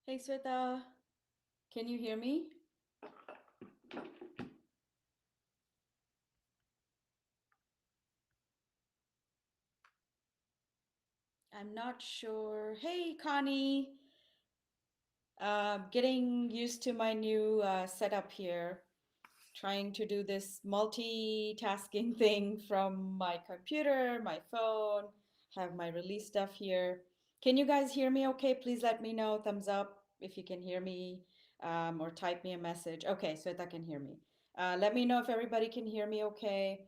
Hey Sweta, can you hear me? I'm not sure. Hey Connie, getting used to my new setup here. Trying to do this multitasking thing from my computer, my phone, have my release stuff here. Can you guys hear me okay? Please let me know, thumbs up if you can hear me, or type me a message. Okay, Sweta can hear me. Let me know if everybody can hear me okay.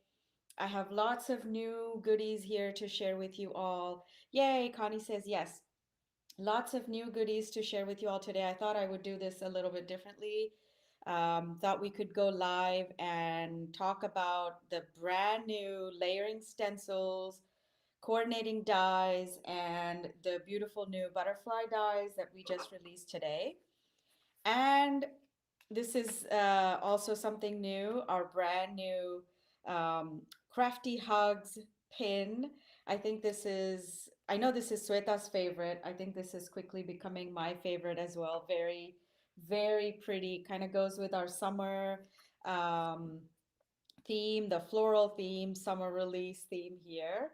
I have lots of new goodies here to share with you all. Yay, Connie says yes. Lots of new goodies to share with you all today. I thought I would do this a little bit differently. Thought we could go live and talk about the brand new layering stencils, coordinating dies, and the beautiful new butterfly dies that we just released today. And this is also something new, our brand new Crafty Hugs pin. I know this is Sweta's favorite. I think this is quickly becoming my favorite as well. Very, very pretty. Kind of goes with our summer um, theme, the floral theme, summer release theme here.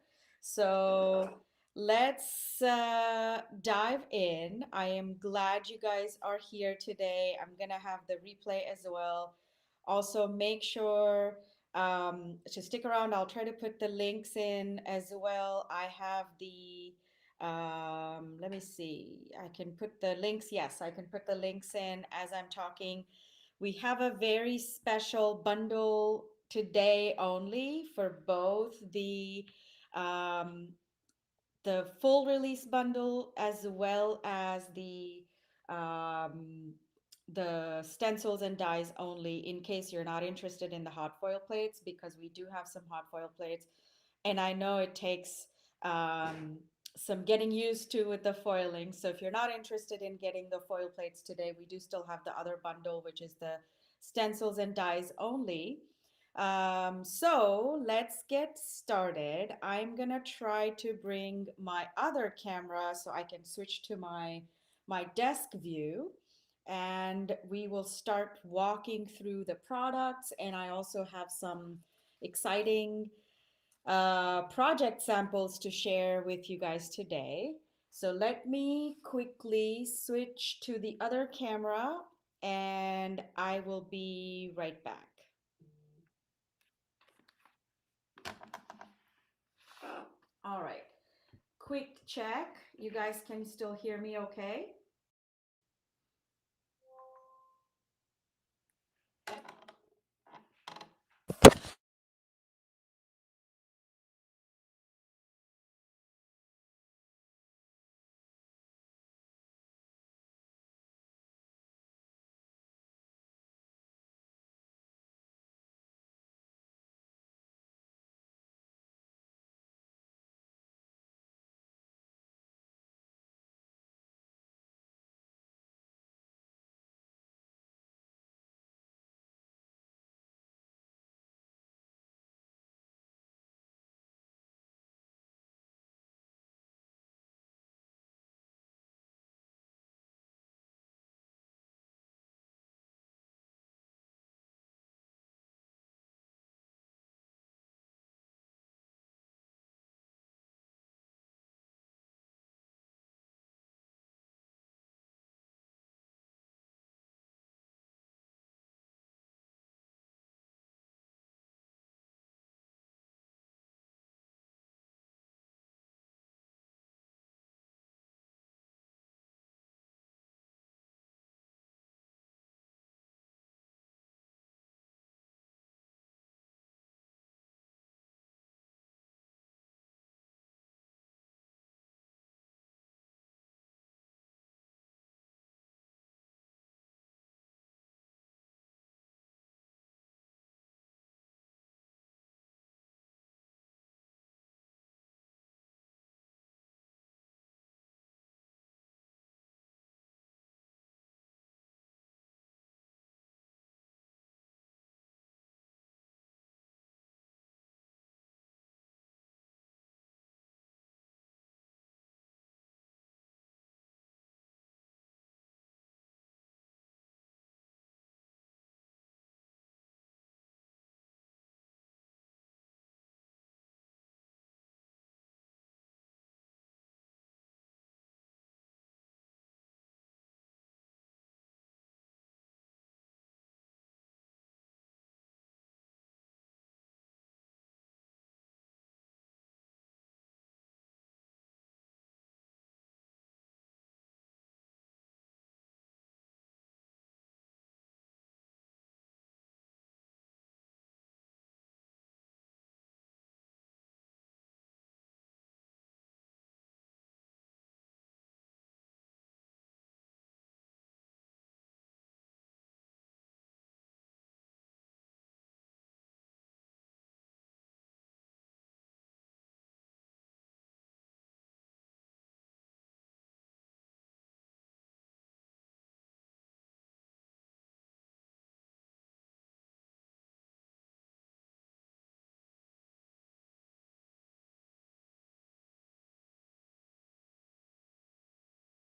So let's dive in. I am glad you guys are here today. I'm going to have the replay as well. Also, make sure to stick around. I'll try to put the links in as well. I have let me see, I can put the links. Yes, I can put the links in as I'm talking. We have a very special bundle today only for both um, the full release bundle as well as um, the stencils and dies only, in case you're not interested in the hot foil plates, because we do have some hot foil plates. And I know it takes um, some getting used to with the foiling. So if you're not interested in getting the foil plates today, we do still have the other bundle, which is the stencils and dies only. So let's get started. I'm gonna try to bring my other camera so I can switch to my desk view, and we will start walking through the products. And I also have some exciting project samples to share with you guys today. So let me quickly switch to the other camera and I will be right back. All right, quick check. You guys can still hear me okay?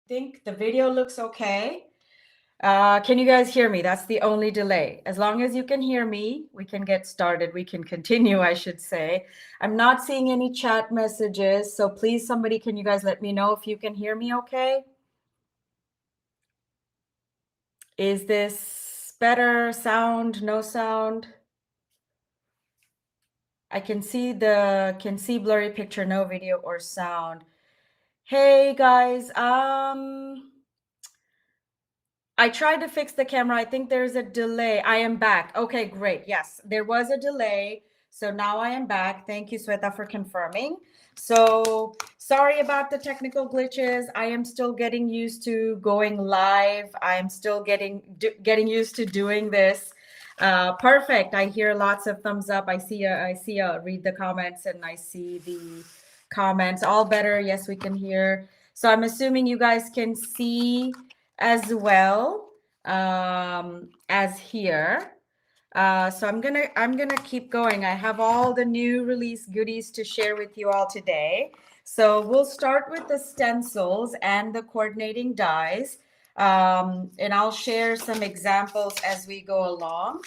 think the video looks okay. Can you guys hear me? That's the only delay. As long as you can hear me, we can get started. We can continue, I should say. I'm not seeing any chat messages, so please, somebody, can you guys let me know if you can hear me okay? Is this better? Sound? No sound? I can see blurry picture, no video or sound. Hey guys, I tried to fix the camera. I think there's a delay. I am back. Okay, great. Yes, there was a delay. So now I am back. Thank you, Sweta, for confirming. So sorry about the technical glitches. I am still getting used to going live. I'm still getting used to doing this. Perfect. I hear lots of thumbs up. I see read the comments and I see the comments. All better. Yes, we can hear. So I'm assuming you guys can see as well as here. So I'm gonna keep going. I have all the new release goodies to share with you all today. So we'll start with the stencils and the coordinating dies. And I'll share some examples as we go along.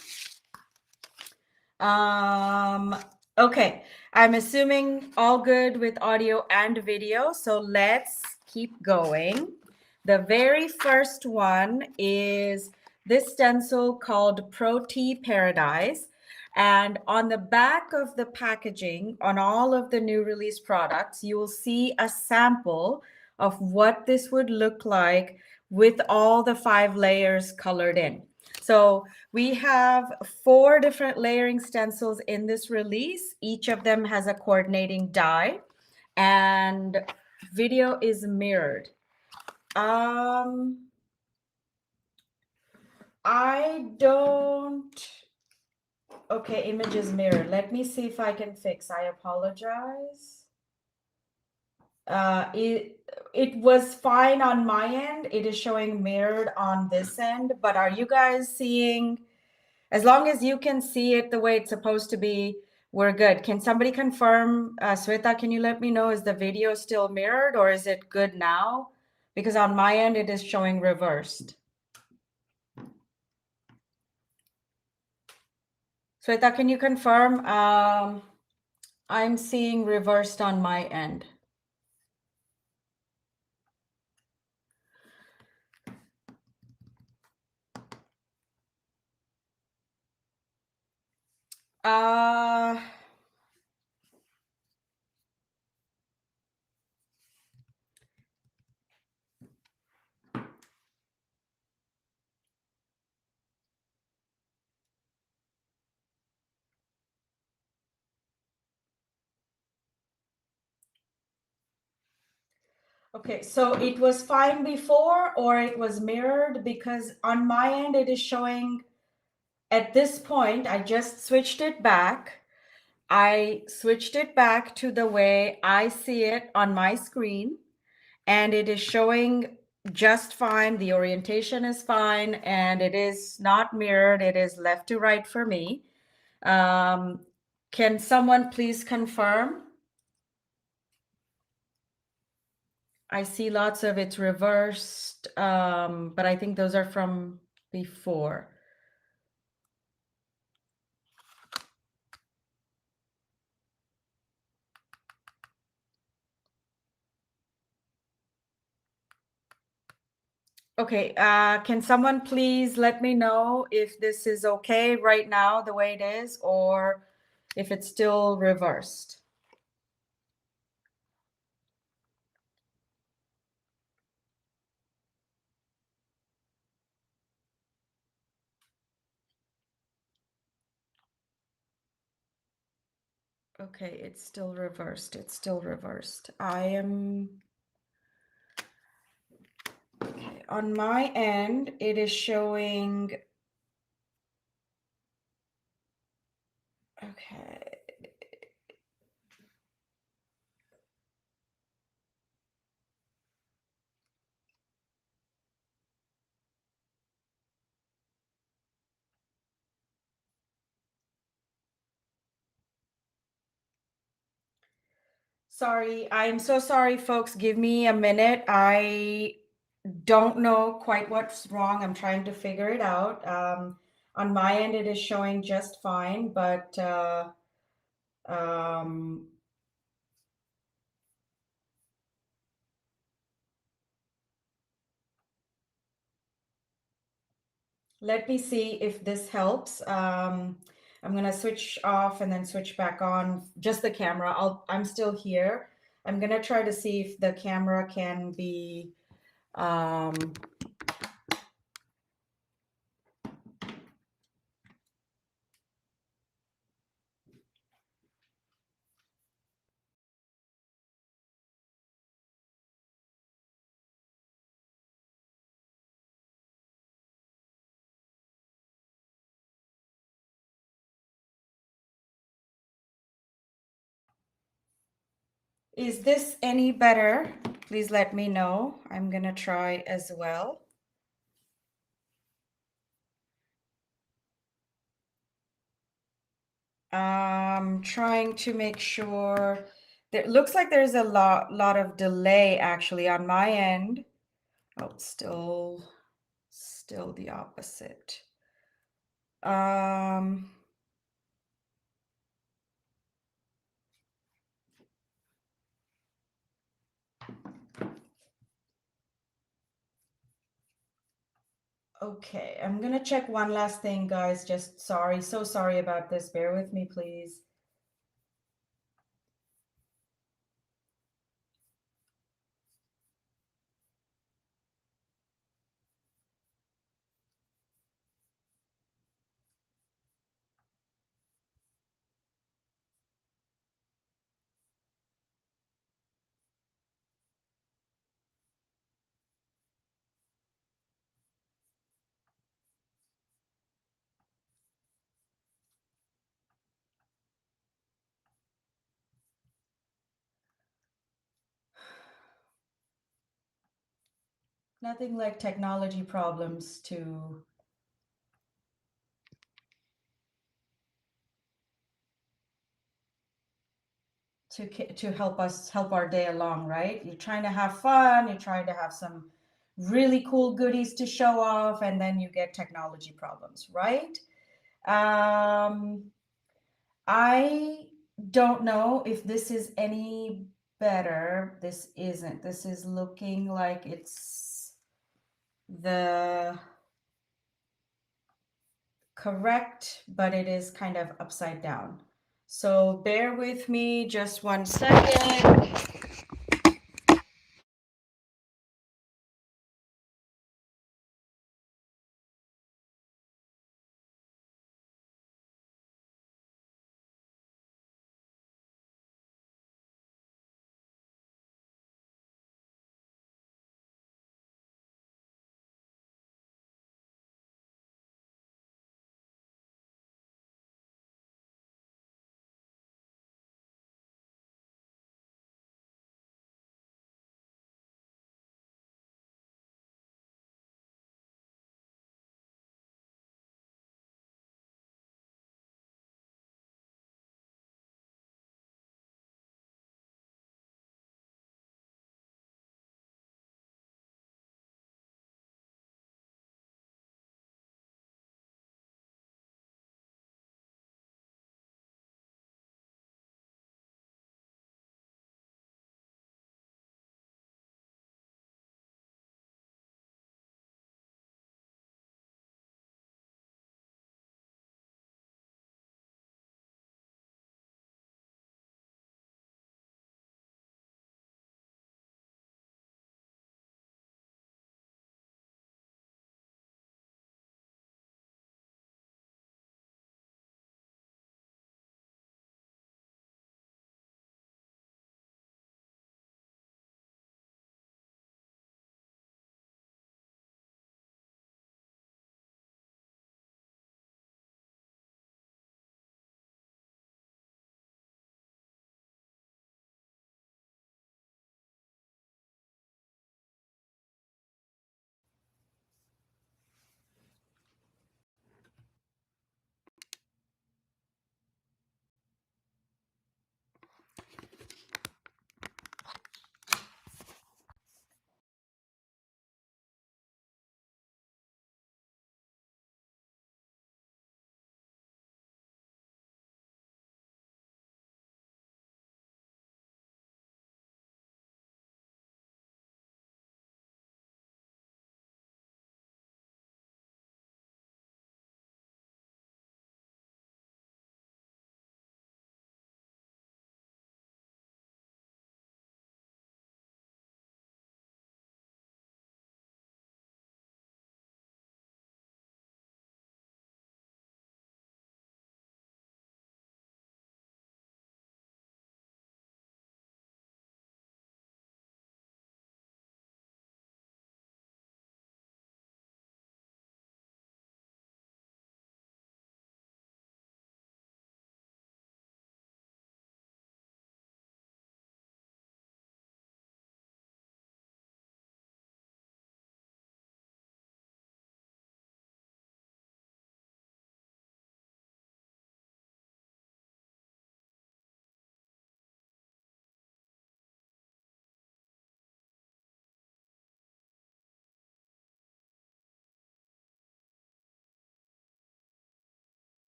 Okay, I'm assuming all good with audio and video. So let's keep going. The very first one is this stencil called Pro Tea Paradise. And on the back of the packaging, on all of the new release products, you will see a sample of what this would look like with all the 5 layers colored in. So we have 4 different layering stencils in this release. Each of them has a coordinating die, and video is mirrored. I don't. Okay, image is mirrored. Let me see if I can fix. I apologize. It was fine on my end. It is showing mirrored on this end, but are you guys seeing? As long as you can see it the way it's supposed to be, we're good. Can somebody confirm, Sweta, can you let me know, is the video still mirrored or is it good now? Because on my end, it is showing reversed. Sweta, can you confirm? I'm seeing reversed on my end. Okay, so it was fine before or it was mirrored, because on my end it is showing at this point, I just switched it back. I switched it back to the way I see it on my screen, and it is showing just fine. The orientation is fine, and it is not mirrored. It is left to right for me. Can someone please confirm? I see lots of it's reversed, but I think those are from before. Okay, can someone please let me know if this is okay right now, the way it is, or if it's still reversed? Okay, it's still reversed. It's still reversed. I am... Okay, on my end, it is showing... Okay. Sorry, I'm so sorry, folks. Give me a minute. don't know quite what's wrong. I'm trying to figure it out. On my end, it is showing just fine, but um, let me see if this helps. I'm gonna switch off and then switch back on just the camera. I'm still here. I'm gonna try to see if the camera can be um, is this any better? Please let me know. I'm gonna try as well. Trying to make sure. There looks like there's a lot of delay actually on my end. Oh, it's still the opposite. Um, okay, I'm gonna check one last thing, guys. Just sorry, so sorry about this. Bear with me, please. Nothing like technology problems to help our day along, right? You're trying to have fun, you're trying to have some really cool goodies to show off, and then you get technology problems, right? Um, I don't know if this is any better. This isn't. This is looking like it's the correct, but it is kind of upside down. So bear with me just 1 second.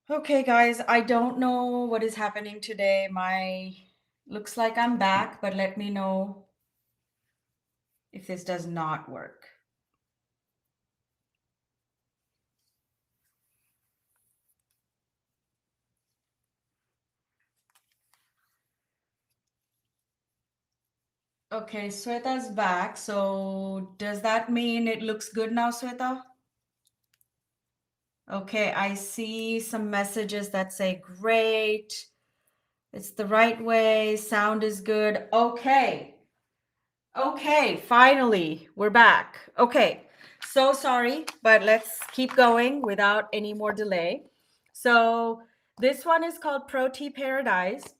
Okay, guys, I don't know what is happening today. Looks like I'm back, but let me know if this does not work. Okay, Sweta's back. So does that mean it looks good now, Sweta? Okay, I see some messages that say great. It's the right way. Sound is good. Okay. Okay, finally, we're back. Okay, so sorry, but let's keep going without any more delay. So this one is called Pro Tea Paradise.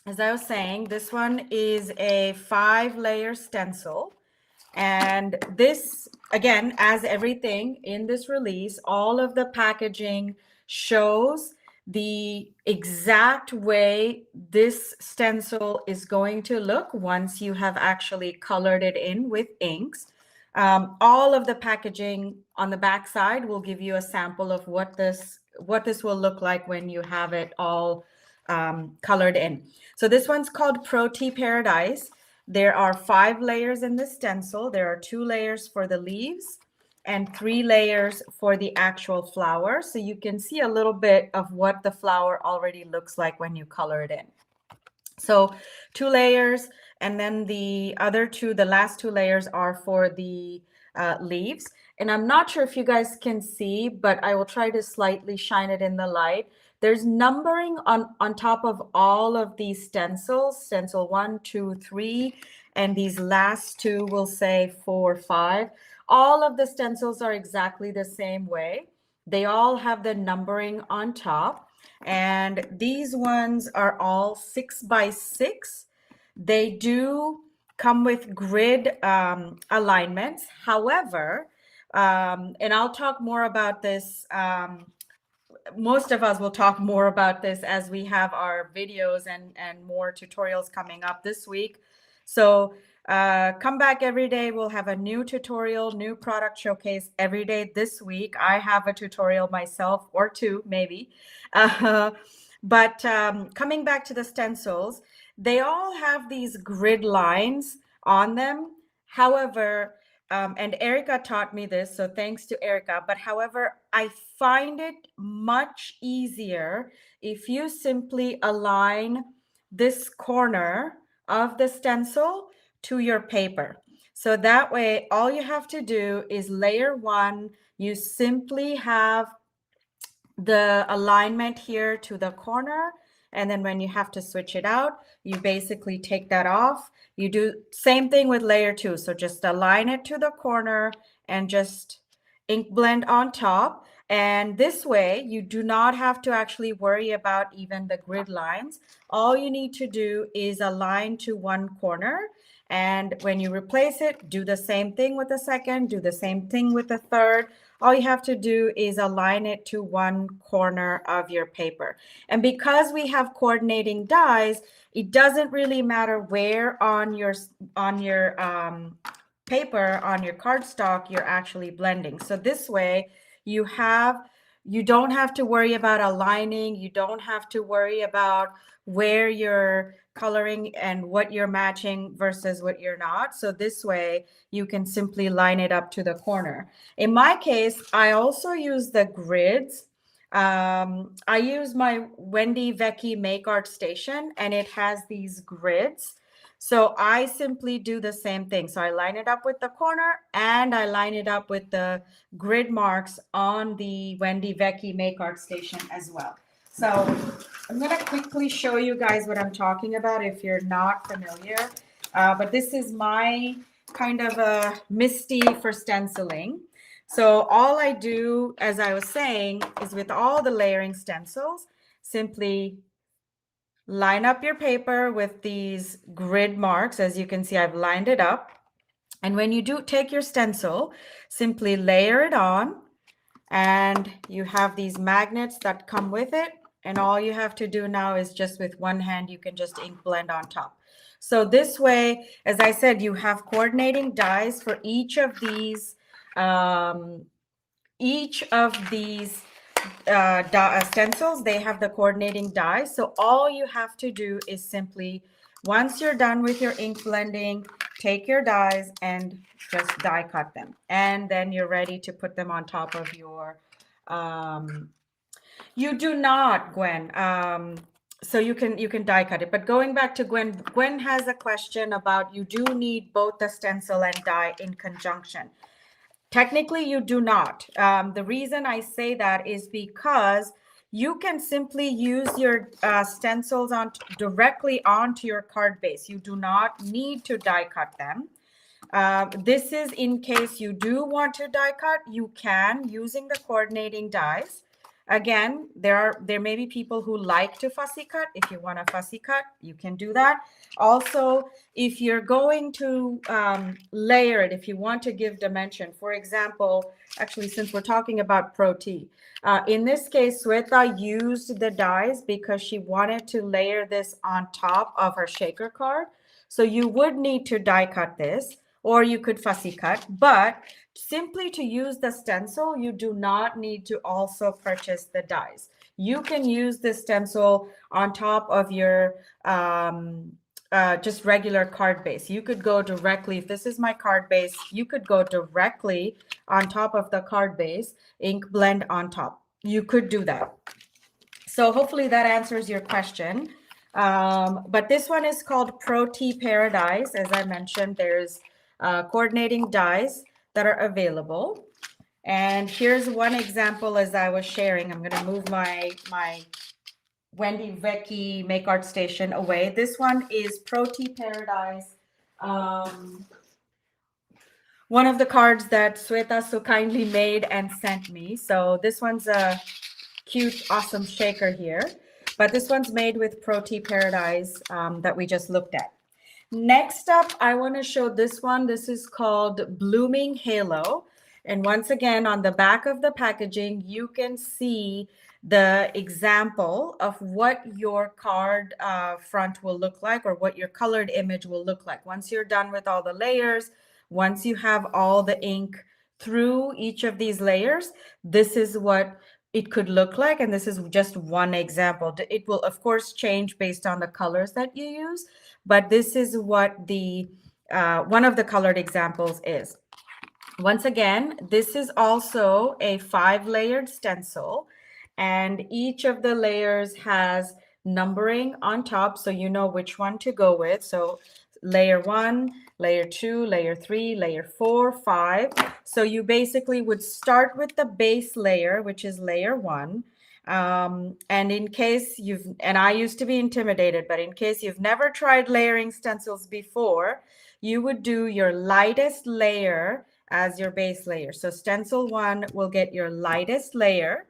As I was saying, this one is a 5-layer stencil. And this, again, as everything in this release, all of the packaging shows the exact way this stencil is going to look once you have actually colored it in with inks. All of the packaging on the back side will give you a sample of what this will look like when you have it all colored in. So this one's called Pro Tea Paradise. There are 5 layers in the stencil. There are 2 layers for the leaves and 3 layers for the actual flower. So you can see a little bit of what the flower already looks like when you color it in. So 2 layers, and then the other 2, the last 2 layers are for the leaves. And I'm not sure if you guys can see, but I will try to slightly shine it in the light. There's numbering on top of all of these stencils, stencil 1, 2, 3, and these last 2 will say 4, 5. All of the stencils are exactly the same way. They all have the numbering on top. And these ones are all 6 by 6. They do come with grid alignments. However, and I'll talk more about this. Most of us will talk more about this as we have our videos and more tutorials coming up this week. So come back every day. We'll have a new tutorial, new product showcase every day this week. I have a tutorial myself, or 2 maybe. But coming back to the stencils, they all have these grid lines on them. However, and Erica taught me this, so thanks to Erica. But however, I find it much easier if you simply align this corner of the stencil to your paper. So that way, all you have to do is layer 1. You simply have the alignment here to the corner. And then when you have to switch it out, you basically take that off. You do same thing with layer 2. So just align it to the corner and just ink blend on top. And this way you do not have to actually worry about even the grid lines. All you need to do is align to one corner. And when you replace it, do the same thing with the second, do the same thing with the third. All you have to do is align it to one corner of your paper. And because we have coordinating dies, it doesn't really matter where on your paper, on your cardstock, you're actually blending. So this way you don't have to worry about aligning. You don't have to worry about where you're coloring and what you're matching versus what you're not. So this way you can simply line it up to the corner. In my case, I also use the grids. I use my Wendy Vecchi Make Art Station, and it has these grids. So I simply do the same thing. So I line it up with the corner and I line it up with the grid marks on the Wendy Vecchi Make Art Station as well. So I'm going to quickly show you guys what I'm talking about if you're not familiar. But this is my kind of a MISTI for stenciling. So all I do, as I was saying, is with all the layering stencils, simply line up your paper with these grid marks. As you can see, I've lined it up. And when you do take your stencil, simply layer it on, and you have these magnets that come with it. And all you have to do now is just with one hand, you can just ink blend on top. So this way, as I said, you have coordinating dies for each of these stencils, they have the coordinating dies. So all you have to do is simply, once you're done with your ink blending, take your dies and just die cut them. And then you're ready to put them on top of your, you do not, Gwen. So you can die cut it. But going back to Gwen, Gwen has a question about you do need both the stencil and die in conjunction. Technically, you do not. The reason I say that is because you can simply use your stencils directly onto your card base. You do not need to die cut them. This is in case you do want to die cut, you can using the coordinating dies. Again, there may be people who like to fussy cut. If you want to fussy cut, you can do that. Also, if you're going to layer it, if you want to give dimension, for example, actually, since we're talking about Pro T, in this case, Sweta used the dies because she wanted to layer this on top of her shaker card. So you would need to die cut this, or you could fussy cut, but simply to use the stencil, you do not need to also purchase the dies. You can use the stencil on top of your just regular card base. You could go directly, if this is my card base, you could go directly on top of the card base, ink blend on top. You could do that. So hopefully that answers your question. But this one is called Pro T Paradise. As I mentioned, there's coordinating dies that are available. And here's one example as I was sharing. I'm going to move my Wendy Vecchi Make Art Station away. This one is Pro T Paradise. One of the cards that Sweta so kindly made and sent me. So this one's a cute, awesome shaker here. But this one's made with Pro T Paradise that we just looked at. Next up, I want to show this one. This is called Blooming Halo. And once again, on the back of the packaging, you can see the example of what your card front will look like, or what your colored image will look like. Once you're done with all the layers, once you have all the ink through each of these layers, this is what it could look like. And this is just one example. It will, of course, change based on the colors that you use. But this is what the one of the colored examples is. Once again, this is also a 5-layered stencil, and each of the layers has numbering on top, so you know which one to go with. So layer 1, layer 2, layer 3, layer 4, 5. So you basically would start with the base layer, which is layer 1. And in case and I used to be intimidated, but in case you've never tried layering stencils before, you would do your lightest layer as your base layer. So stencil 1 will get your lightest layer.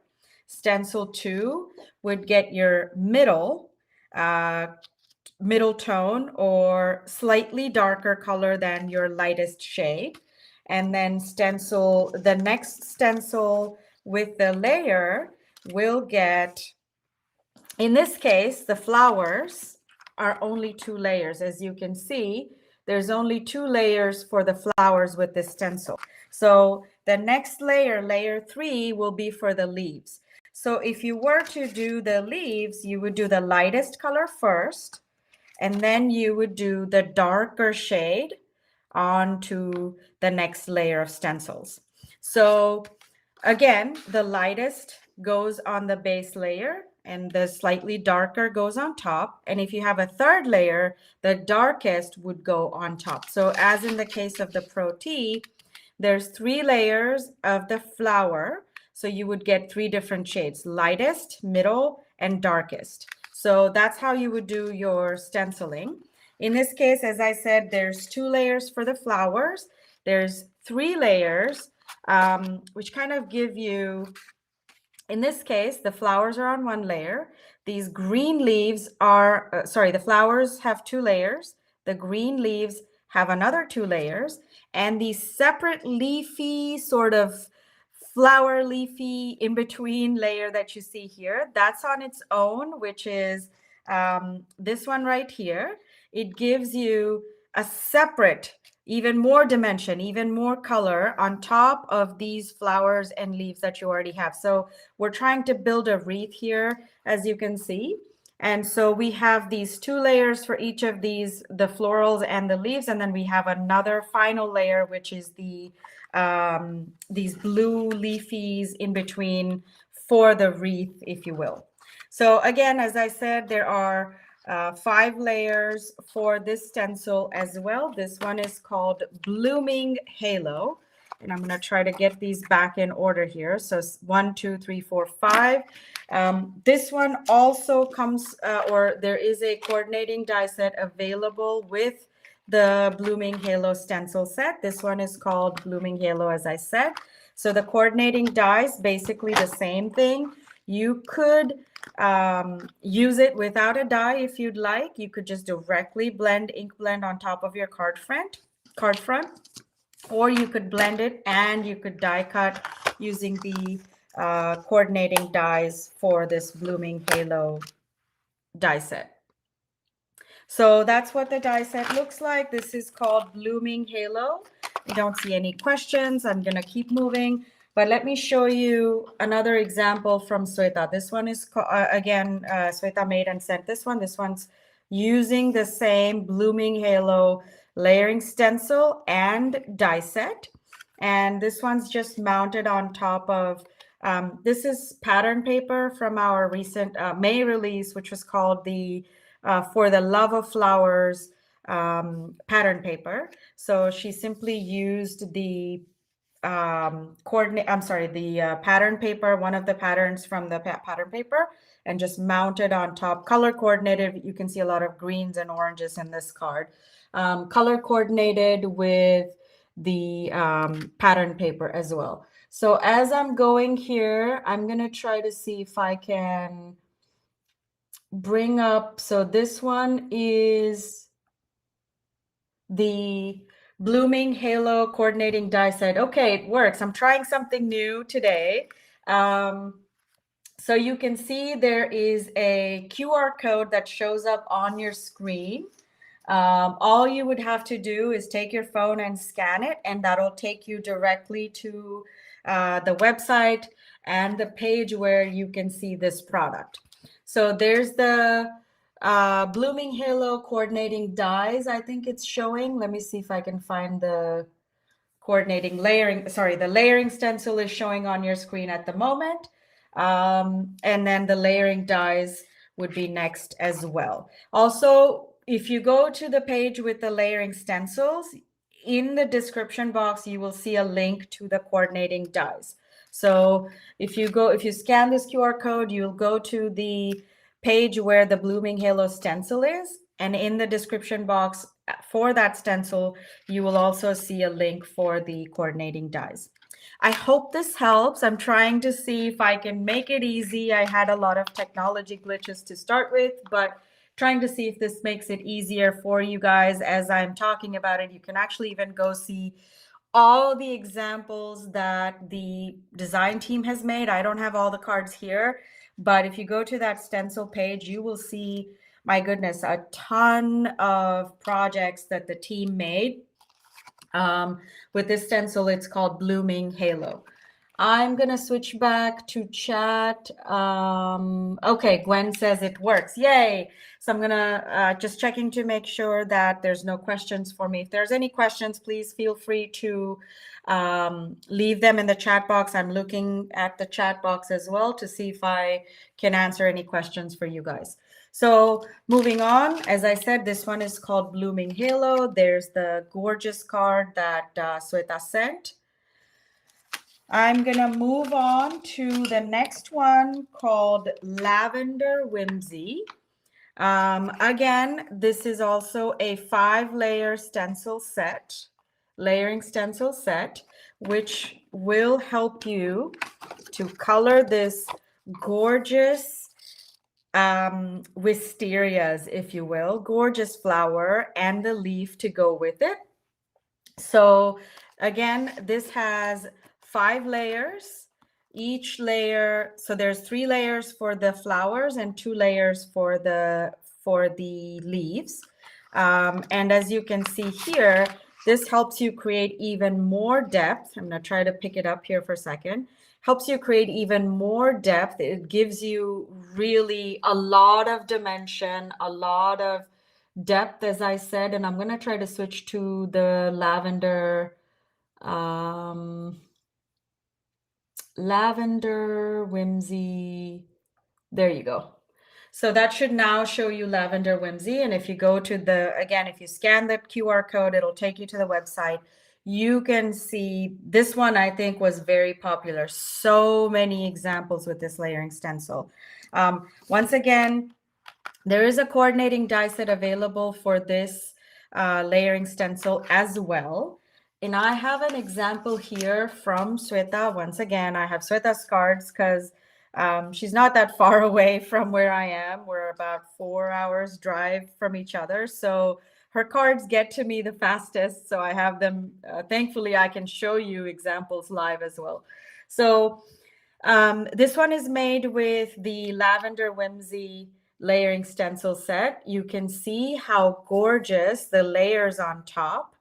Stencil 2 would get your middle tone or slightly darker color than your lightest shade. And then the next stencil with the layer will get, in this case, the flowers are only 2 layers. As you can see, there's only 2 layers for the flowers with this stencil. So the next layer, layer 3, will be for the leaves. So if you were to do the leaves, you would do the lightest color first, and then you would do the darker shade onto the next layer of stencils. So again, the lightest goes on the base layer, and the slightly darker goes on top. And if you have a 3rd layer, the darkest would go on top. So as in the case of the Pro T, there's 3 layers of the flower. So you would get 3 different shades: lightest, middle, and darkest. So that's how you would do your stenciling. In this case, as I said, there's 2 layers for the flowers. There's 3 layers, which kind of give you, in this case, the flowers are on 1 layer. These green leaves are, the flowers have 2 layers. The green leaves have another 2 layers. And these separate leafy, sort of flower leafy in-between layer that you see here, that's on its own, which is this one right here. It gives you a separate even more dimension, even more color on top of these flowers and leaves that you already have. So we're trying to build a wreath here, as you can see. And so we have these 2 layers for each of these, the florals and the leaves. And then we have another final layer, which is these blue leafies in between for the wreath, if you will. So again, as I said, there are 5 layers for this stencil as well. This one is called Blooming Halo. And I'm going to try to get these back in order here. So 1, 2, 3, 4, 5. This one also comes, or there is a coordinating die set available with the Blooming Halo stencil set. This one is called Blooming Halo, as I said. So the coordinating dies, basically the same thing. You could use it without a die if you'd like. You could just directly blend ink blend on top of your card front, or you could blend it and you could die cut using the coordinating dies for this Blooming Halo die set. So that's what the die set looks like. This is called Blooming Halo. I don't see any questions. I'm going to keep moving. But let me show you another example from Sweta. This one is, again, Sweta made and sent this one. This one's using the same Blooming Halo layering stencil and die set. And this one's just mounted on top of, this is pattern paper from our recent May release, which was called the For the Love of Flowers pattern paper. So she simply used the pattern paper, one of the patterns from the pattern paper, and just mounted on top, color coordinated. You can see a lot of greens and oranges in this card. Color coordinated with the pattern paper as well. So as I'm going here, I'm going to try to see if I can bring up, so this one is the Blooming Halo coordinating die set. Okay, it works. I'm trying something new today. So you can see there is a QR code that shows up on your screen. All you would have to do is take your phone and scan it, and that'll take you directly to the website and the page where you can see this product. So there's the Blooming Halo coordinating dies. I think it's showing. Let me see if I can find the coordinating layering. Sorry, the layering stencil is showing on your screen at the moment. And then the layering dies would be next as well. Also, if you go to the page with the layering stencils, in the description box, you will see a link to the coordinating dies. So if you scan this QR code, you'll go to the page where the Blooming Halo stencil is. And in the description box for that stencil, you will also see a link for the coordinating dies. I hope this helps. I'm trying to see if I can make it easy. I had a lot of technology glitches to start with, but trying to see if this makes it easier for you guys as I'm talking about it. You can actually even go see all the examples that the design team has made. I don't have all the cards here, but if you go to that stencil page, you will see, my goodness, a ton of projects that the team made. With this stencil, it's called Blooming Halo. I'm going to switch back to chat. Okay, Gwen says it works. Yay. So I'm going to just checking to make sure that there's no questions for me. If there's any questions, please feel free to leave them in the chat box. I'm looking at the chat box as well to see if I can answer any questions for you guys. So moving on, as I said, this one is called Blooming Halo. There's the gorgeous card that Sweta sent. I'm going to move on to the next one called Lavender Whimsy. Again, this is also a 5-layer stencil set, layering stencil set, which will help you to color this gorgeous wisterias, if you will, gorgeous flower and the leaf to go with it. So again, this has 5 layers. Each layer, so there's 3 layers for the flowers and 2 layers for the leaves. And as you can see here, This helps you create even more depth. I'm going to try to pick it up here for a second. Helps you create even more depth. It gives you really a lot of dimension, a lot of depth, as I said. And I'm going to try to switch to the lavender, lavender whimsy. There you go. So that should now show you Lavender Whimsy. And if you go to the, again, if you scan the QR code, it'll take you to the website. You can see this one, I think, was very popular. So many examples with this layering stencil. Once again, there is a coordinating die set available for this layering stencil as well. And I have an example here from Sweta. Once again, I have Sweta's cards because she's not that far away from where I am. We're about 4 hours drive from each other. So her cards get to me the fastest. So I have them. Thankfully, I can show you examples live as well. So this one is made with the Lavender Whimsy layering stencil set. You can see how gorgeous the layers on top.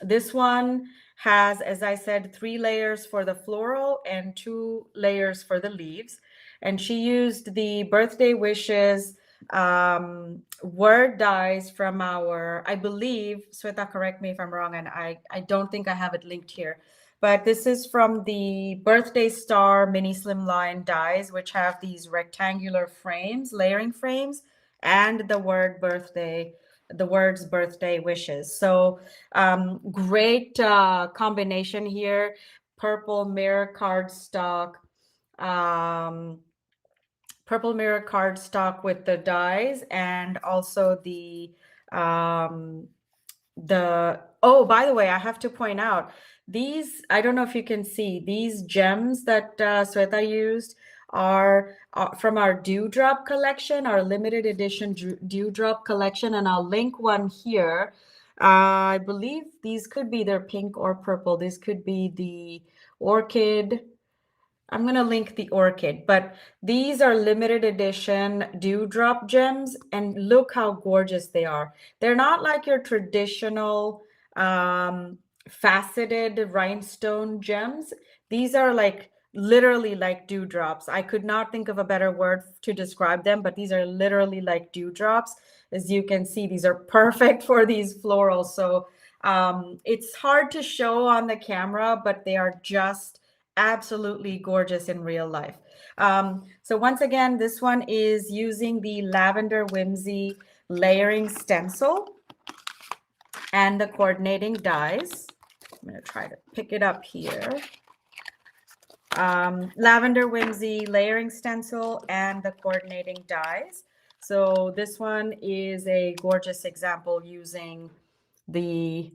This one has, as I said, 3 layers for the floral and 2 layers for the leaves. And she used the birthday wishes word dies from our, I believe, Sweta, correct me if I'm wrong, and I don't think I have it linked here, but this is from the Birthday Star Mini Slimline dies, which have these rectangular frames, layering frames, and the word birthday, the words birthday wishes. So great combination here. Purple mirror cardstock, purple mirror cardstock with the dies, and also the oh, by the way, I have to point out these, I don't know if you can see, these gems that Sweta used are from our Dewdrop collection, our limited edition Dewdrop collection, and I'll link one here. I believe these could be either pink or purple. This could be the orchid. I'm going to link the orchid, but these are limited edition Dewdrop gems, and look how gorgeous they are. They're not like your traditional faceted rhinestone gems. These are like literally like dewdrops. I could not think of a better word to describe them, but these are literally like dewdrops. As you can see, these are perfect for these florals. So it's hard to show on the camera, but they are just absolutely gorgeous in real life. So once again, this one is using the Lavender Whimsy layering stencil and the coordinating dies. I'm going to try to pick it up here. Lavender Whimsy layering stencil and the coordinating dies. So this one is a gorgeous example using the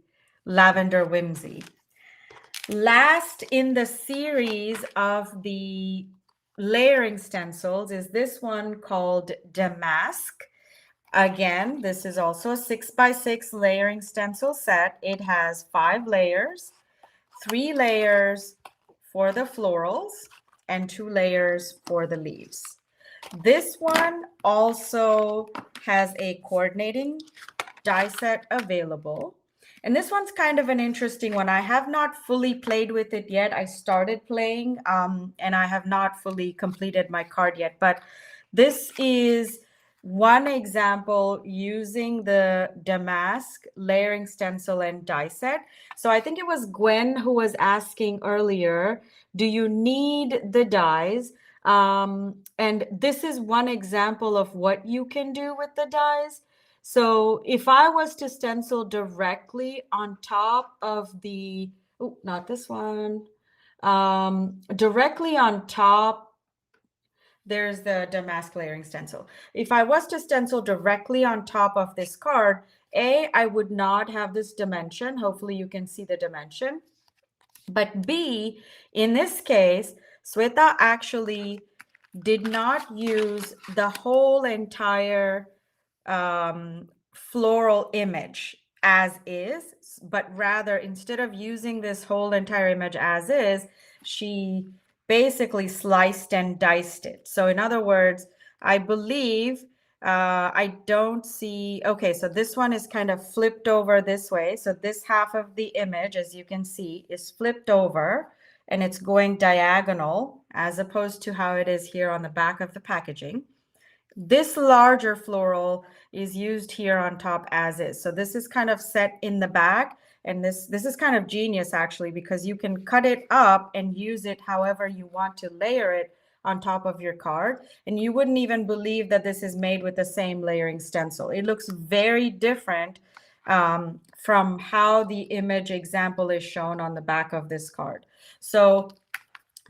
Lavender Whimsy. Last in the series of the layering stencils is this one called Damask. Again, this is also a 6x6 layering stencil set. It has 5 layers, 3 layers for the florals, and 2 layers for the leaves. This one also has a coordinating die set available. And this one's kind of an interesting one. I have not fully played with it yet. I started playing and I have not fully completed my card yet. But this is one example using the Damask layering stencil and die set. So I think it was Gwen who was asking earlier, do you need the dies? And this is one example of what you can do with the dies. So if I was to stencil directly on top of the, oh, not this one, directly on top, there's the Damask layering stencil. If I was to stencil directly on top of this card, I would not have this dimension. Hopefully you can see the dimension. But B, in this case, Sweta actually did not use the whole entire floral image as is, but rather instead of using this whole entire image as is, she basically sliced and diced it. So in other words, I believe I don't see, okay, so this one is kind of flipped over this way. So this half of the image, as you can see, is flipped over and it's going diagonal as opposed to how it is here on the back of the packaging. This larger floral is used here on top as is. So this is kind of set in the back, and this is kind of genius actually, because you can cut it up and use it however you want to layer it on top of your card. And you wouldn't even believe that this is made with the same layering stencil. It looks very different from how the image example is shown on the back of this card. So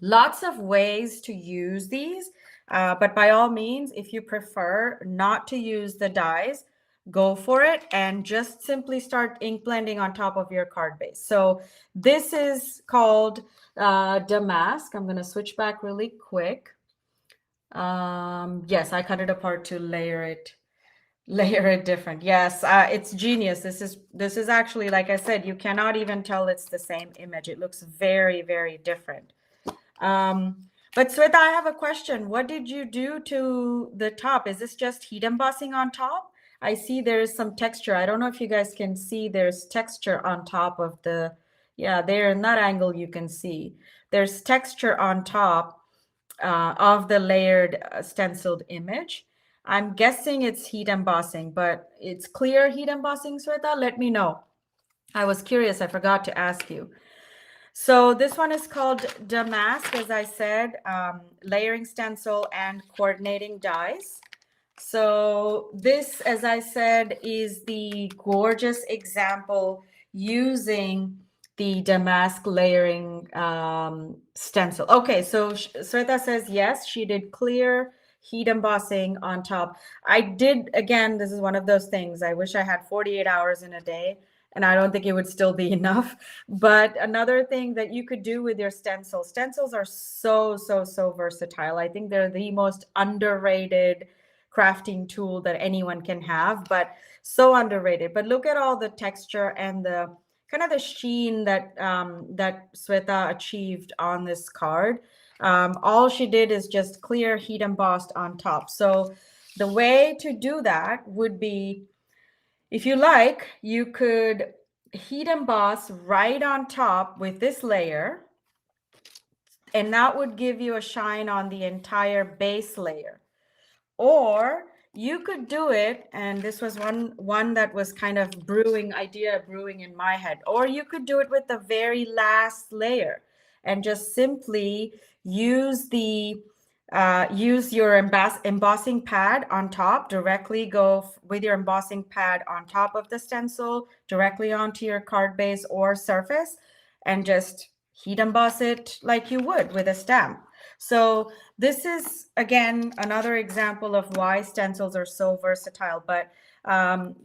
lots of ways to use these. But by all means, if you prefer not to use the dies, go for it and just simply start ink blending on top of your card base. So this is called Damask. I'm going to switch back really quick. Yes, I cut it apart to layer it different. Yes, it's genius. This is actually, like I said, you cannot even tell it's the same image. It looks very, very different. But Sweta, I have a question. What did you do to the top? Is this just heat embossing on top? I see there is some texture. I don't know if you guys can see, there's texture on top of the, yeah, there in that angle you can see. There's texture on top of the layered stenciled image. I'm guessing it's heat embossing, but it's clear heat embossing, Sweta? Let me know. I was curious. I forgot to ask you. So this one is called Damask, as I said, layering stencil and coordinating dies. So this, as I said, is the gorgeous example using the Damask layering stencil. Okay, so Sweta says yes, she did clear heat embossing on top. I did, again, this is one of those things. I wish I had 48 hours in a day, and I don't think it would still be enough. But another thing that you could do with your stencils are so versatile. I think they're the most underrated crafting tool that anyone can have, but so underrated. But look at all the texture and the kind of the sheen that that Sweta achieved on this card. All she did is just clear heat embossed on top. So the way to do that would be, if you like, you could heat emboss right on top with this layer, and that would give you a shine on the entire base layer. Or you could do it, and this was one that was kind of brewing in my head, or you could do it with the very last layer and just simply use the use your embossing pad on top, directly go with your embossing pad on top of the stencil, directly onto your card base or surface, and just heat emboss it like you would with a stamp. So this is, again, another example of why stencils are so versatile, but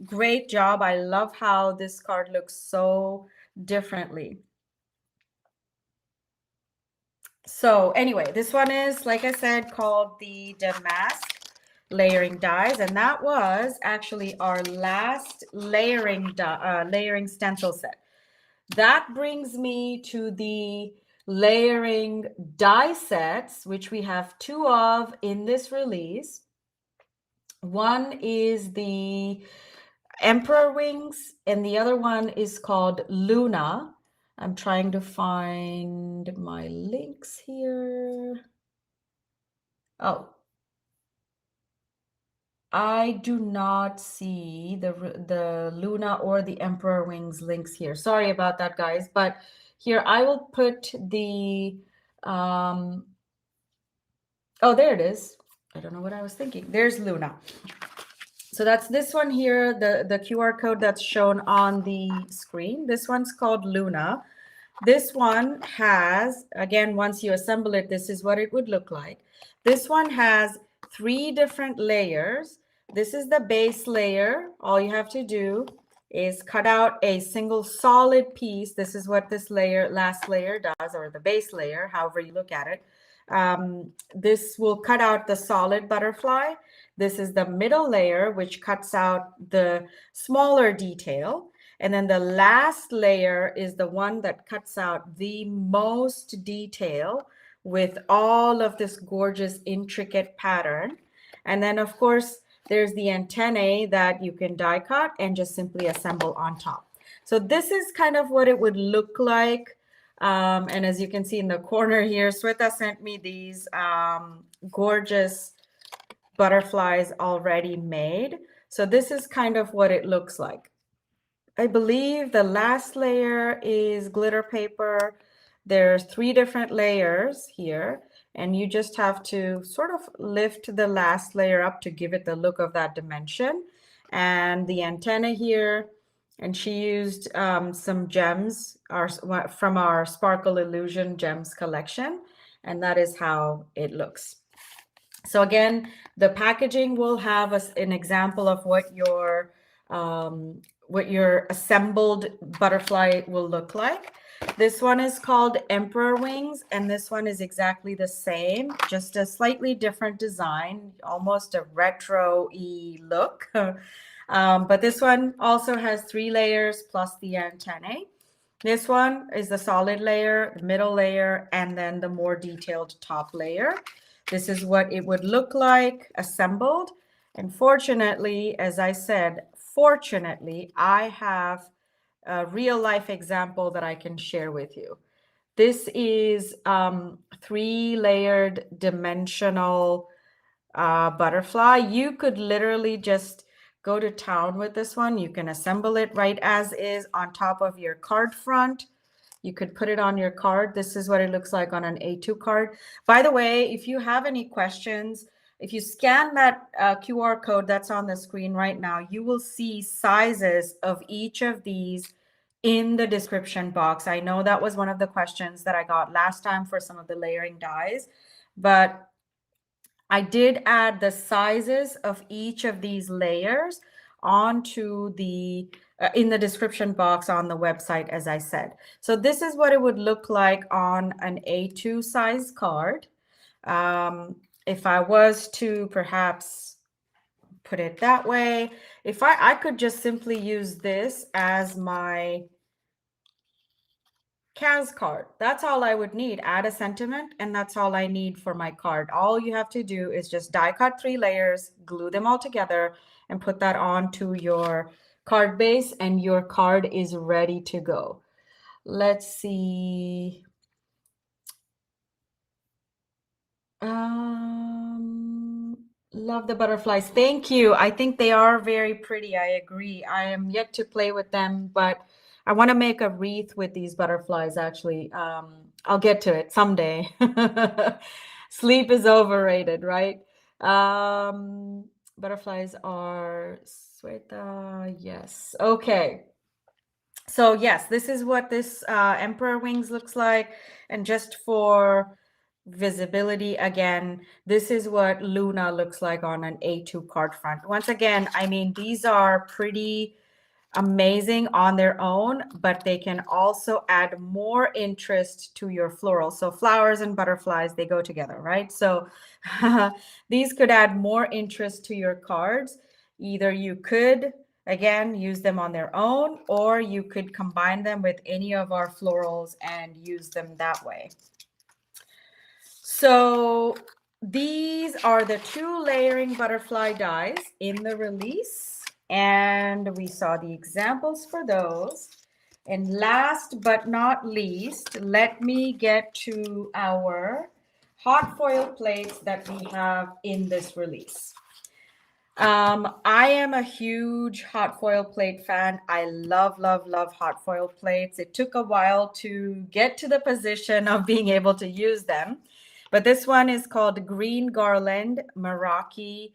great job. I love how this card looks so differently. So anyway, this one is, like I said, called the Damask layering dies, and that was actually our last layering stencil set. That brings me to the layering die sets, which we have two of in this release. One is the Emperor Wings, and the other one is called Luna. I'm trying to find my links here. Oh, I do not see the Luna or the Emperor Wings links here. Sorry about that, guys. But here I will put the, oh, there it is. I don't know what I was thinking. There's Luna. So that's this one here, the QR code that's shown on the screen. This one's called Luna. This one has, again, once you assemble it, this is what it would look like. This one has 3 different layers. This is the base layer. All you have to do is cut out a single solid piece. This is what this layer, last layer does, or the base layer, however you look at it. This will cut out the solid butterfly. This is the middle layer, which cuts out the smaller detail. And then the last layer is the one that cuts out the most detail with all of this gorgeous, intricate pattern. And then, of course, there's the antennae that you can die cut and just simply assemble on top. So this is kind of what it would look like. And as you can see in the corner here, Sweta sent me these gorgeous butterflies already made. So this is kind of what it looks like. I believe the last layer is glitter paper. There's 3 different layers here, and you just have to sort of lift the last layer up to give it the look of that dimension. And the antenna here, and she used some gems from our Sparkle Illusion Gems collection, and that is how it looks. So again, the packaging will have an example of what your assembled butterfly will look like. This one is called Emperor Wings, and this one is exactly the same, just a slightly different design, almost a retro-y look. But this one also has 3 layers plus the antennae. This one is the solid layer, the middle layer, and then the more detailed top layer. This is what it would look like assembled. And fortunately, as I said, fortunately, I have a real life example that I can share with you. This is 3-layered dimensional butterfly. You could literally just go to town with this one. You can assemble it right as is on top of your card front. You could put it on your card. This is what it looks like on an A2 card. By the way, if you have any questions, if you scan that QR code that's on the screen right now, you will see sizes of each of these in the description box. I know that was one of the questions that I got last time for some of the layering dies, but I did add the sizes of each of these layers onto the in the description box on the website, as I said. So this is what it would look like on an A2 size card. If I was to perhaps put it that way, if I could just simply use this as my CAS card. That's all I would need. Add a sentiment, and that's all I need for my card. All you have to do is just die cut 3 layers, glue them all together, and put that onto your card base, and your card is ready to go. Let's see. Love the butterflies. Thank you. I think they are very pretty. I agree. I am yet to play with them, but I want to make a wreath with these butterflies, actually. I'll get to it someday. Sleep is overrated, right? Butterflies are Sweta. Yes. Okay. So yes, this is what this Emperor Wings looks like. And just for visibility again, this is what Luna looks like on an A2 card front. Once again, I mean, these are pretty amazing on their own, but they can also add more interest to your floral. So flowers and butterflies, they go together, right? So these could add more interest to your cards. Either you could, again, use them on their own, or you could combine them with any of our florals and use them that way. So these are the 2 layering butterfly dies in the release, and we saw the examples for those. And last but not least, let me get to our hot foil plates that we have in this release. I am a huge hot foil plate fan. I love, love, love hot foil plates. It took a while to get to the position of being able to use them. But this one is called Green Garland Meraki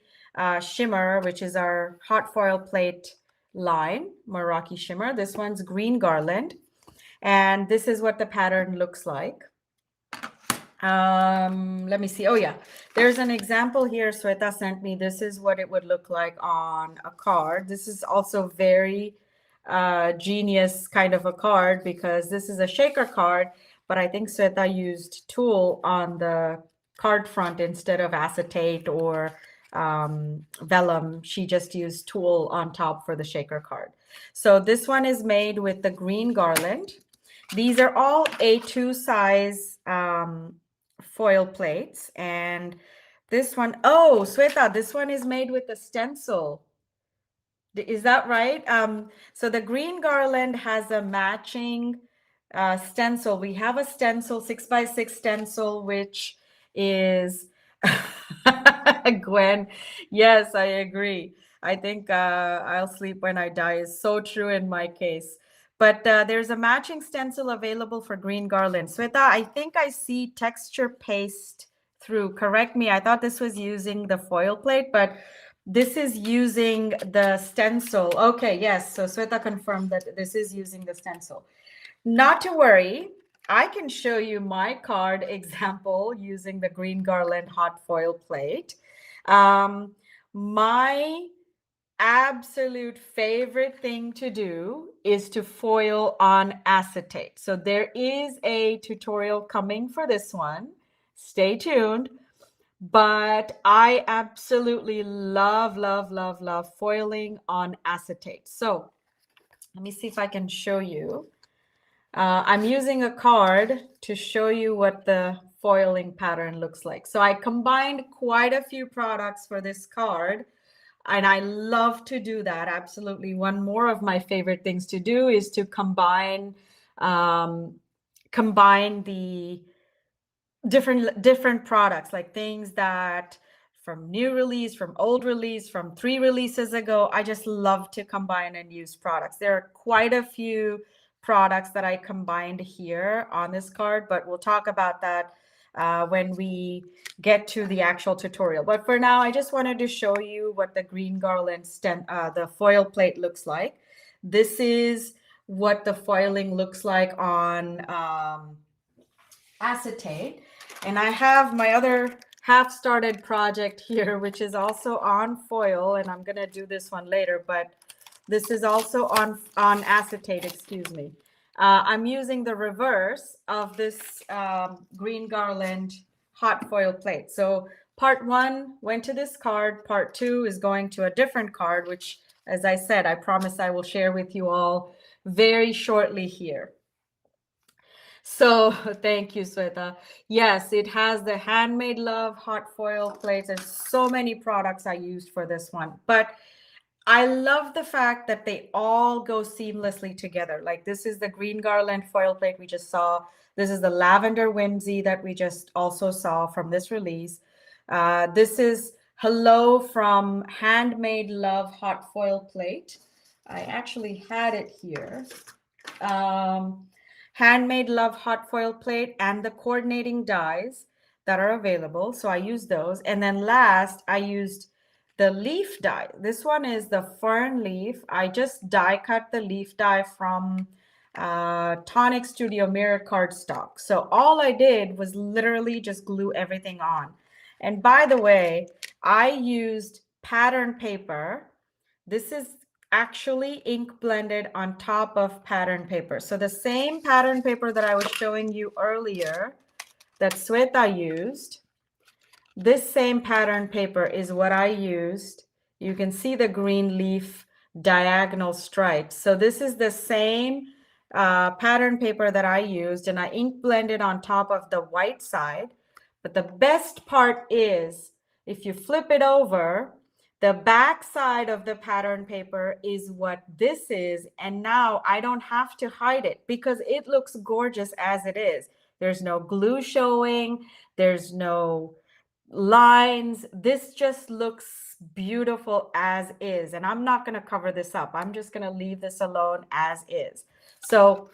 Shimmer, which is our hot foil plate line, Meraki Shimmer. This one's Green Garland. And this is what the pattern looks like. Let me see. Oh yeah, there's an example here Sweta sent me. This is what it would look like on a card. This is also very genius kind of a card, because this is a shaker card, but I think Sweta used tulle on the card front instead of acetate or vellum. She just used tulle on top for the shaker card. So this one is made with the Green Garland. These are all A2 size foil plates, and This one, oh, Sweta, this one is made with a stencil. Is that right? So the green garland has a matching stencil. We have a stencil, 6x6 stencil, which is Gwen. Yes, I agree. I think I'll sleep when I die is so true in my case. But there's a matching stencil available for green garland. Sweta, I think I see texture paste through. Correct me. I thought this was using the foil plate, but this is using the stencil. Okay, yes. So Sweta confirmed that this is using the stencil. Not to worry. I can show you my card example using the green garland hot foil plate. My absolute favorite thing to do is to foil on acetate. So there is a tutorial coming for this one. Stay tuned. But I absolutely love, love, love, love foiling on acetate. So let me see if I can show you. I'm using a card to show you what the foiling pattern looks like. So I combined quite a few products for this card, and I love to do that. Absolutely. One more of my favorite things to do is to combine the different products, like things that from new release, from old release, from 3 releases ago. I just love to combine and use products. There are quite a few products that I combined here on this card, but we'll talk about that when we get to the actual tutorial. But for now, I just wanted to show you what the green garland the foil plate looks like. This is what the foiling looks like on acetate. And I have my other half-started project here, which is also on foil, and I'm going to do this one later, but this is also on acetate, excuse me. I'm using the reverse of this green garland hot foil plate. So part 1 went to this card, part 2 is going to a different card, which, as I said, I promise I will share with you all very shortly here. So thank you, Sweta. Yes, it has the Handmade Love hot foil plates. There's so many products I used for this one, but I love the fact that they all go seamlessly together. Like this is the green garland foil plate we just saw. This is the lavender whimsy that we just also saw from this release. This is Hello from Handmade Love hot foil plate. I actually had it here. Handmade Love hot foil plate and the coordinating dies that are available. So I used those. And then last, I used the leaf die. This one is the fern leaf. I just die cut the leaf die from Tonic Studio Mirror cardstock. So all I did was literally just glue everything on. And by the way, I used pattern paper. This is actually ink blended on top of pattern paper. So the same pattern paper that I was showing you earlier that Sweta used, this same pattern paper is what I used. You can see the green leaf diagonal stripes. So this is the same pattern paper that I used, and I ink blended on top of the white side. But the best part is if you flip it over, the back side of the pattern paper is what this is. And now I don't have to hide it because it looks gorgeous as it is. There's no glue showing. There's no lines. This just looks beautiful as is. And I'm not going to cover this up. I'm just going to leave this alone as is. So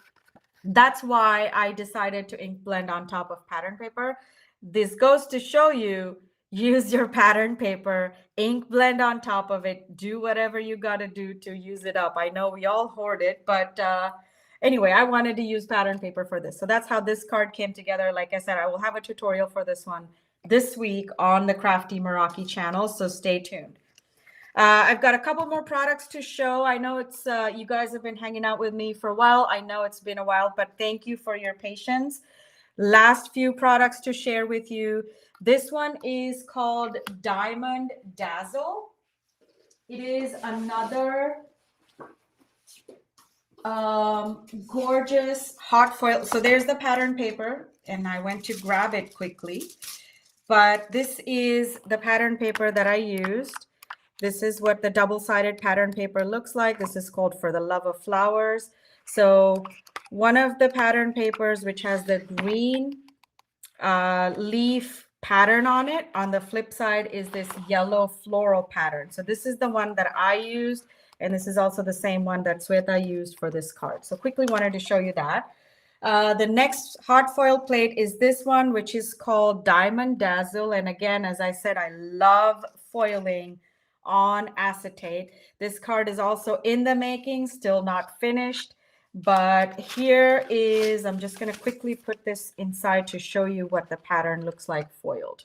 that's why I decided to ink blend on top of pattern paper. This goes to show you, use your pattern paper, ink blend on top of it, do whatever you got to do to use it up. I know we all hoard it, but anyway, I wanted to use pattern paper for this. So that's how this card came together. Like I said, I will have a tutorial for this one this week on the Crafty Meraki channel, so stay tuned. I've got a couple more products to show. I know it's you guys have been hanging out with me for a while. I know it's been a while, but thank you for your patience. Last few products to share with you. This one is called Diamond Dazzle. It is another gorgeous hot foil. So there's the pattern paper, and I went to grab it quickly. but this is the pattern paper that I used. This is what the double-sided pattern paper looks like. This is called For the Love of Flowers. So one of the pattern papers, which has the green leaf pattern on it, on the flip side is this yellow floral pattern. So this is the one that I used, and this is also the same one that Sweta used for this card. So quickly wanted to show you that. The next hot foil plate is this one, which is called Diamond Dazzle. And again, as I said, I love foiling on acetate. This card is also in the making, still not finished. But here is, I'm just going to quickly put this inside to show you what the pattern looks like foiled.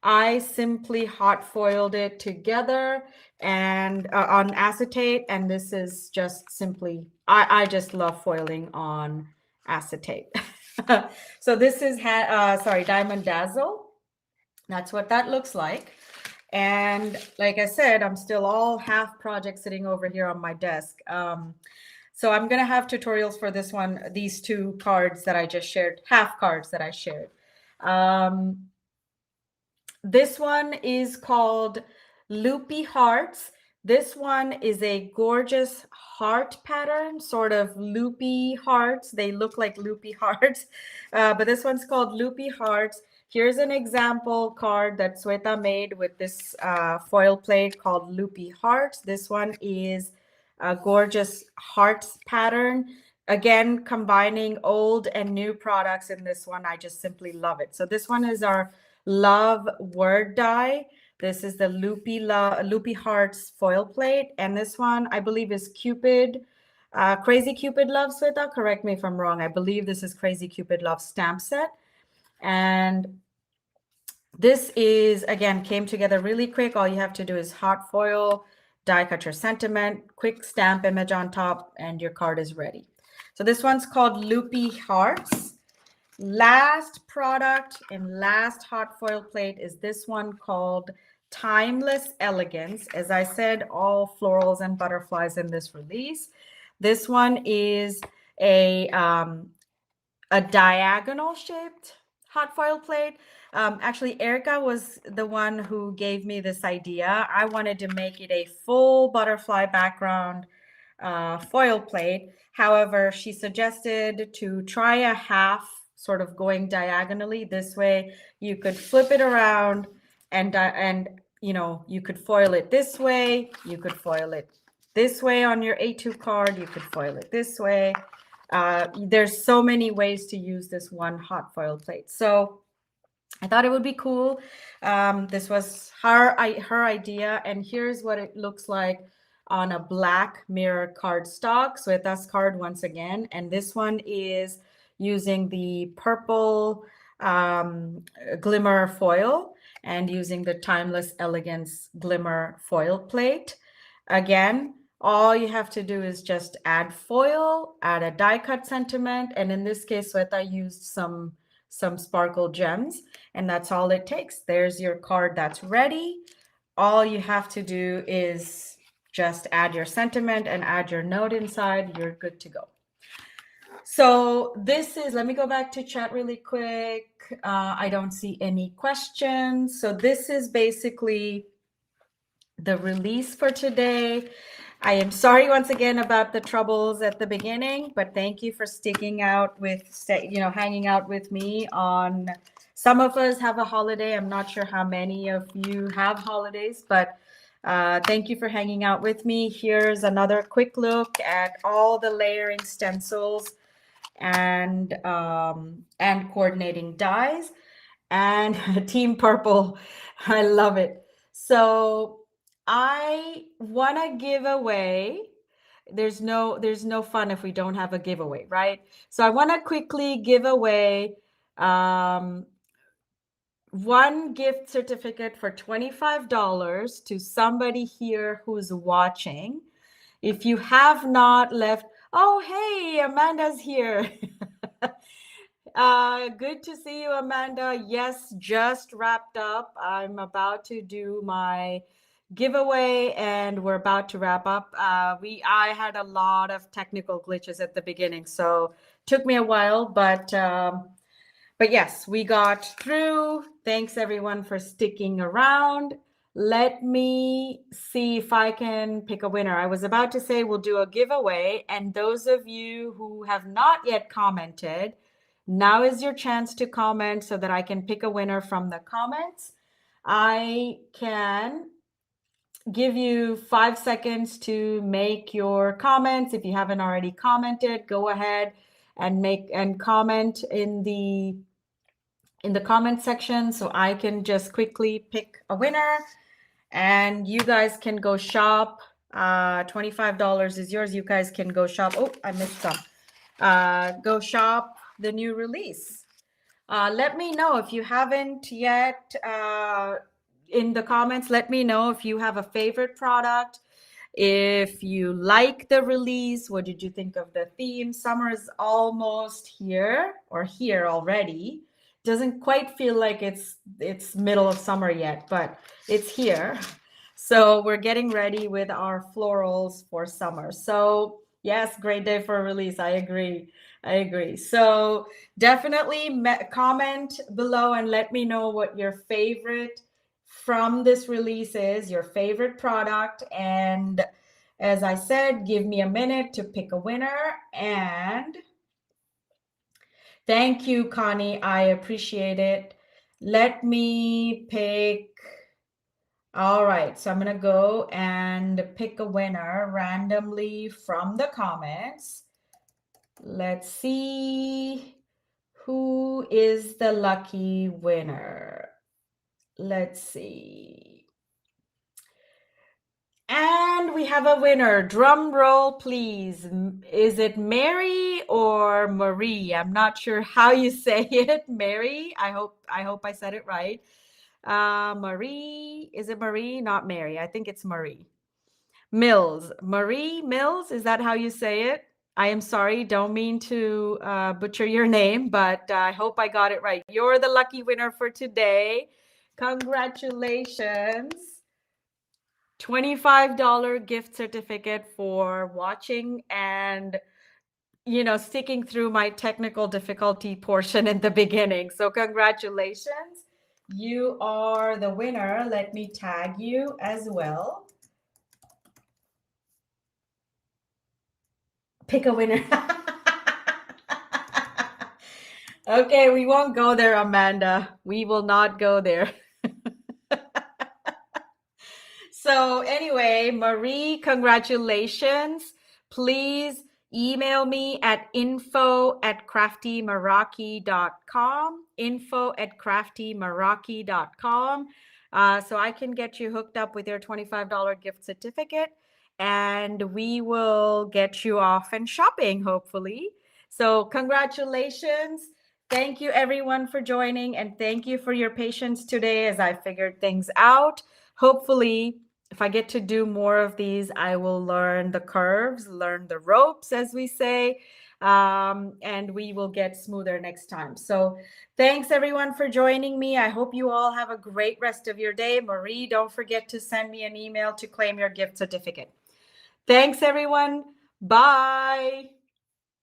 I simply hot foiled it together and on acetate, and this is just simply, I just love foiling on acetate. So this is, Diamond Dazzle. That's what that looks like. And like I said, I'm still all half project sitting over here on my desk. So I'm going to have tutorials for this one, these two cards that I just shared, half cards that I shared. This one is called Loopy Hearts. This one is a gorgeous heart pattern, sort of loopy hearts. They look like loopy hearts, but this one's called Loopy Hearts. Here's an example card that Sweta made with this foil plate called Loopy Hearts. This one is a gorgeous hearts pattern. Again, combining old and new products in this one. I just simply love it. So this one is our Love word die. This is the Loopy Hearts foil plate. And this one, I believe, is Cupid, Crazy Cupid Love, Sweta. Correct me if I'm wrong. I believe this is Crazy Cupid Love stamp set. And this is, again, came together really quick. All you have to do is hot foil, die cut your sentiment, quick stamp image on top, and your card is ready. So this one's called Loopy Hearts. Last product and last hot foil plate is this one called Timeless Elegance. As I said, all florals and butterflies in this release. This one is a diagonal shaped hot foil plate. Actually, Erica was the one who gave me this idea. I wanted to make it a full butterfly background foil plate. However, she suggested to try a half, sort of going diagonally. This way you could flip it around and you know, you could foil it this way, you could foil it this way on your A2 card, you could foil it this way. There's so many ways to use this one hot foil plate. So I thought it would be cool. This was her idea, and here's what it looks like on a black mirror cardstock. So Sweta's card once again, and this one is using the purple glimmer foil and using the Timeless Elegance glimmer foil plate. Again, all you have to do is just add foil, add a die cut sentiment, and in this case, Sweta used some sparkle gems, and that's all it takes. There's your card that's ready. All you have to do is just add your sentiment and add your note inside. You're good to go. So this is, let me go back to chat really quick. I don't see any questions. So this is basically the release for today. I am sorry once again about the troubles at the beginning, but thank you for sticking out with, you know, hanging out with me on, some of us have a holiday. I'm not sure how many of you have holidays, but thank you for hanging out with me. Here's another quick look at all the layering stencils and coordinating dies, and Team Purple. I love it. So I want to give away. There's no fun if we don't have a giveaway, right? So I want to quickly give away one gift certificate for $25 to somebody here who's watching. If you have not left, oh, hey, Amanda's here. Good to see you, Amanda. Yes, just wrapped up. I'm about to do my giveaway and we're about to wrap up. I had a lot of technical glitches at the beginning, so took me a while, but But yes, we got through. Thanks everyone for sticking around. Let me see if I can pick a winner. I was about to say we'll do a giveaway, and those of you who have not yet commented, now is your chance to comment so that I can pick a winner from the comments. I can give you 5 seconds to make your comments. If you haven't already commented, go ahead and comment in the comment section so I can just quickly pick a winner and you guys can go shop. $25 is yours. You guys can go shop. Oh, I missed some. Go shop the new release. Let me know if you haven't yet in the comments. Let me know if you have a favorite product. If you like the release, what did you think of the theme? Summer is almost here or here already. Doesn't quite feel like it's middle of summer yet, but it's here. So we're getting ready with our florals for summer. So yes, great day for a release. I agree. So definitely comment below and let me know what your favorite from this release is, your favorite product. And as I said, give me a minute to pick a winner. And thank you, Connie. I appreciate it. Let me pick. All right, so I'm going to go and pick a winner randomly from the comments. Let's see who is the lucky winner. Let's see. And we have a winner. Drum roll, please. Is it Mary or Marie? I'm not sure how you say it. Mary. I hope I said it right. Marie. Is it Marie? Not Mary. I think it's Marie. Mills. Marie Mills. Is that how you say it? I am sorry. Don't mean to butcher your name, but I hope I got it right. You're the lucky winner for today. Congratulations. $25 gift certificate for watching and sticking through my technical difficulty portion in the beginning. So congratulations. You are the winner. Let me tag you as well. Pick a winner. Okay, we won't go there, Amanda. We will not go there. So anyway, Marie, congratulations. Please email me at info@craftymeraki.com, info@craftymeraki.com, so I can get you hooked up with your $25 gift certificate, and we will get you off and shopping, hopefully. So congratulations. Thank you, everyone, for joining, and thank you for your patience today as I figured things out. Hopefully, if I get to do more of these, I will learn the curves, learn the ropes, as we say, and we will get smoother next time. So thanks, everyone, for joining me. I hope you all have a great rest of your day. Marie, don't forget to send me an email to claim your gift certificate. Thanks, everyone. Bye.